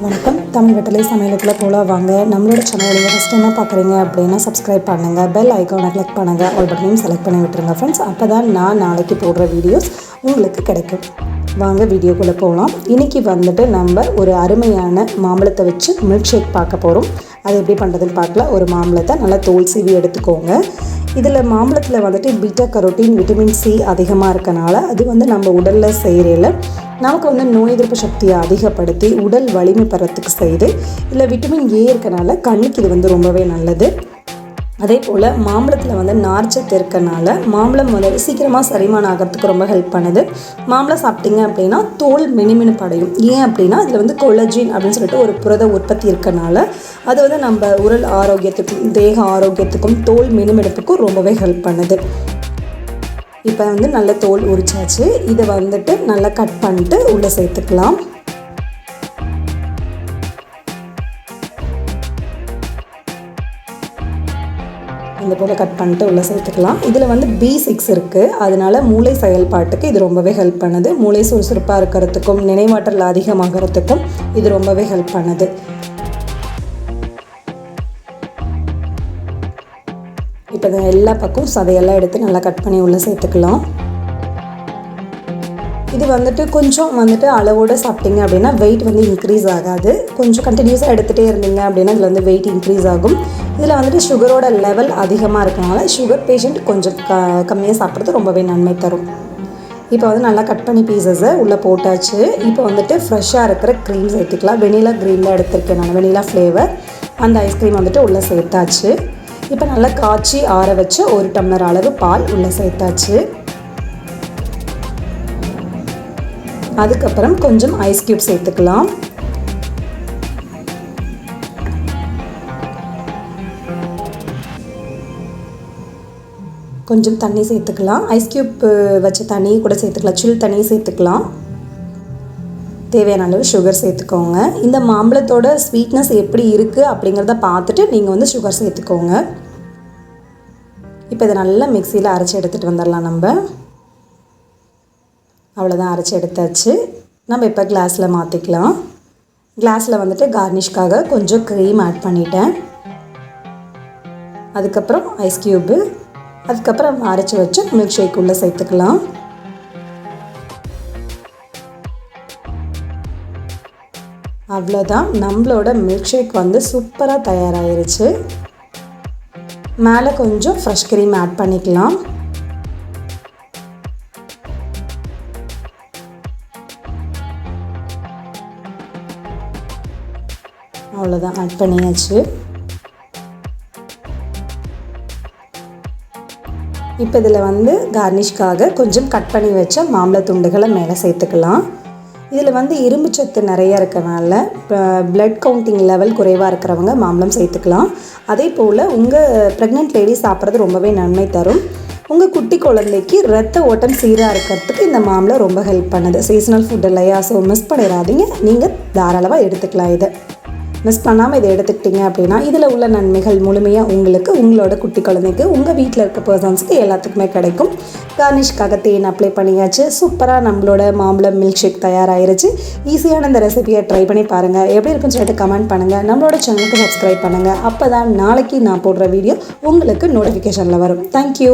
வணக்கம். தமிழ் வெற்றிலை சமையலுக்குள்ள போகலாம் வாங்க. நம்மளோட சேனல் நீங்கள் ஃபஸ்ட் டைமாக பார்க்குறீங்க அப்படின்னா சப்ஸ்கிரைப் பண்ணுங்கள், பெல் ஐக்கானை கிளிக் பண்ணுங்கள், ஆல் பட்டனையும் செலக்ட் பண்ணி விட்டுருங்க ஃப்ரெண்ட்ஸ். அப்போ தான் நான் நாளைக்கு போடுற வீடியோஸ் உங்களுக்கு கிடைக்கும். வாங்க வீடியோக்குள்ளே போகலாம். இன்றைக்கி வந்துட்டு நம்ம ஒரு அருமையான மாம்பழத்தை வச்சு மில்க் ஷேக் பார்க்க போகிறோம். அது எப்படி பண்ணுறதுன்னு பார்க்கலாம். ஒரு மாம்பழத்தை நல்லா தோல் சீவி எடுத்துக்கோங்க. இதில் மாம்பழத்தில் வந்துட்டு பீட்டா கரோட்டின், விட்டமின் சி அதிகமாக இருக்கனால அது வந்து நம்ம உடலில் செய்கிறதில் நமக்கு வந்து நோய் எதிர்ப்பு சக்தியை அதிகப்படுத்தி உடல் வலிமை பெறத்துக்கு செய்யுது. இதில் விட்டமின் ஏ இருக்கனால கண்ணுக்கு இது வந்து ரொம்பவே நல்லது. அதே போல் மாம்பழத்தில் வந்து நார்ச்சத்து இருக்கனால மாம்பழம் வந்து சீக்கிரமாக செரிமானம் ஆகிறதுக்கு ரொம்ப ஹெல்ப் பண்ணுது. மாம்பழம் சாப்பிட்டீங்க அப்படின்னா தோல் மினுமினுப்படையும். ஏன் அப்படின்னா இதில் வந்து கொலஜின் அப்படின்னு சொல்லிட்டு ஒரு புரத உற்பத்தி இருக்கனால அது வந்து நம்ம உடல் ஆரோக்கியத்துக்கும் தேக ஆரோக்கியத்துக்கும் தோல் மினுமினுப்புக்கும் ரொம்பவே ஹெல்ப் பண்ணுது. இப்போ வந்து நல்ல தோல் உரிச்சாச்சு. இதை வந்துட்டு நல்லா கட் பண்ணிட்டு உள்ளே சேர்த்துக்கலாம். இந்த போல் கட் பண்ணிட்டு உள்ளே சேர்த்துக்கலாம். இதில் வந்து B6 இருக்குது. அதனால் மூளை செயல்பாட்டுக்கு இது ரொம்பவே ஹெல்ப் பண்ணுது. மூளை சுறுசுறுப்பாக இருக்கிறதுக்கும் நினைவாற்றல் அதிகமாகிறதுக்கும் இது ரொம்பவே ஹெல்ப் பண்ணுது. இப்போ இதை எல்லா பக்கம் சதையெல்லாம் எடுத்து நல்லா கட் பண்ணி உள்ளே சேர்த்துக்கலாம். இது வந்துட்டு கொஞ்சம் வந்துட்டு அளவோடு சாப்பிட்டீங்க அப்படின்னா வெயிட் வந்து இன்க்ரீஸ் ஆகாது. கொஞ்சம் கண்டினியூஸாக எடுத்துகிட்டே இருந்தீங்க அப்படின்னா இதில் வந்து வெயிட் இன்க்ரீஸ் ஆகும். இதில் வந்துட்டு சுகரோட லெவல் அதிகமாக இருக்கனால சுகர் பேஷண்ட் கொஞ்சம் கம்மியாக சாப்பிட்றது ரொம்பவே நன்மை தரும். இப்போ வந்து நல்லா கட் பண்ணி பீசஸை உள்ளே போட்டாச்சு. இப்போ வந்துட்டு ஃப்ரெஷ்ஷாக இருக்கிற க்ரீம் சேர்த்துக்கலாம். வெனிலா க்ரீமில் எடுத்திருக்கேன் நான், வெனிலா ஃப்ளேவர். அந்த ஐஸ்கிரீம் வந்துட்டு உள்ளே சேர்த்தாச்சு. இப்போ நல்லா காய்ச்சி ஆற வச்சு 1 டம்ளர் அளவு பால் உள்ளே சேர்த்தாச்சு. அதுக்கப்புறம் கொஞ்சம் ஐஸ் க்யூப் சேர்த்துக்கலாம். கொஞ்சம் தண்ணி சேர்த்துக்கலாம். ஐஸ் க்யூப் வச்ச தண்ணி கூட சேர்த்துக்கலாம், சில் தண்ணி சேர்த்துக்கலாம். தேவையான அளவு சுகர் சேர்த்துக்கோங்க. இந்த மாம்பழத்தோட ஸ்வீட்னஸ் எப்படி இருக்குது அப்படிங்கிறத பார்த்துட்டு நீங்கள் வந்து சுகர் சேர்த்துக்கோங்க. இப்போ இதை நல்லா மிக்சியில் அரைச்சி எடுத்துகிட்டு வந்துடலாம். நம்ம அவ்வளோதான், அரைச்சி எடுத்தாச்சு. நம்ம இப்போ கிளாஸில் மாற்றிக்கலாம். கிளாஸில் வந்துட்டு கார்னிஷ்காக கொஞ்சம் க்ரீம் ஆட் பண்ணிட்டேன். அதுக்கப்புறம் ஐஸ் க்யூபு, அதுக்கப்புறம் அரைச்சி வச்சு மில்க் ஷேக் உள்ளே சேர்த்துக்கலாம். அவ்வளோதான், நம்மளோட மில்க் ஷேக் வந்து சூப்பராக தயாராகிருச்சு. மேலே கொஞ்சம் ஃப்ரெஷ் க்ரீம் ஆட் பண்ணிக்கலாம். அவ்வளோதான், ஆட் பண்ணியாச்சு. இப்போ இதில் வந்து கார்னிஷ்காக கொஞ்சம் கட் பண்ணி வச்ச மாம்பழ துண்டுகளை மேலே சேர்த்துக்கலாம். இதில் வந்து இரும்பு சத்து நிறைய இருக்கனால பிளட் கவுண்டிங் லெவல் குறைவாக இருக்கிறவங்க மாம்பழம் சேர்த்துக்கலாம். அதே போல் உங்கள் ப்ரெக்னென்ட் லேடி சாப்பிட்றது ரொம்பவே நன்மை தரும். உங்கள் குட்டி குழந்தைக்கு ரத்த ஓட்டம் சீராக இருக்கிறதுக்கு இந்த மாம்பழம் ரொம்ப ஹெல்ப் பண்ணுது. சீசனல் ஃபுட் இல்லையா, ஸோ மிஸ் பண்ணிடாதீங்க. நீங்கள் தாராளமாக எடுத்துக்கலாம். இதை மிஸ் பண்ணாமல் இதை எடுத்துக்கிட்டிங்க அப்படின்னா இதில் உள்ள நன்மைகள் முழுமையாக உங்களுக்கு, உங்களோட குட்டி குழந்தைக்கு, உங்கள் வீட்டில் இருக்க பர்சன்ஸ்க்கு எல்லாத்துக்குமே கிடைக்கும். கார்னிஷ்காக தேன் அப்ளை பண்ணியாச்சு. சூப்பராக நம்மளோட மாம்பழம் மில்க் ஷேக் தயாராகிருச்சு. ஈஸியான இந்த ரெசிபியை ட்ரை பண்ணி பாருங்கள். எப்படி இருக்குன்னு சொல்லிட்டு கமெண்ட் பண்ணுங்கள். நம்மளோட சேனலுக்கு சப்ஸ்கிரைப் பண்ணுங்கள். அப்போ தான் நாளைக்கு நான் போடுற வீடியோ உங்களுக்கு நோட்டிஃபிகேஷனில் வரும். தேங்க்யூ.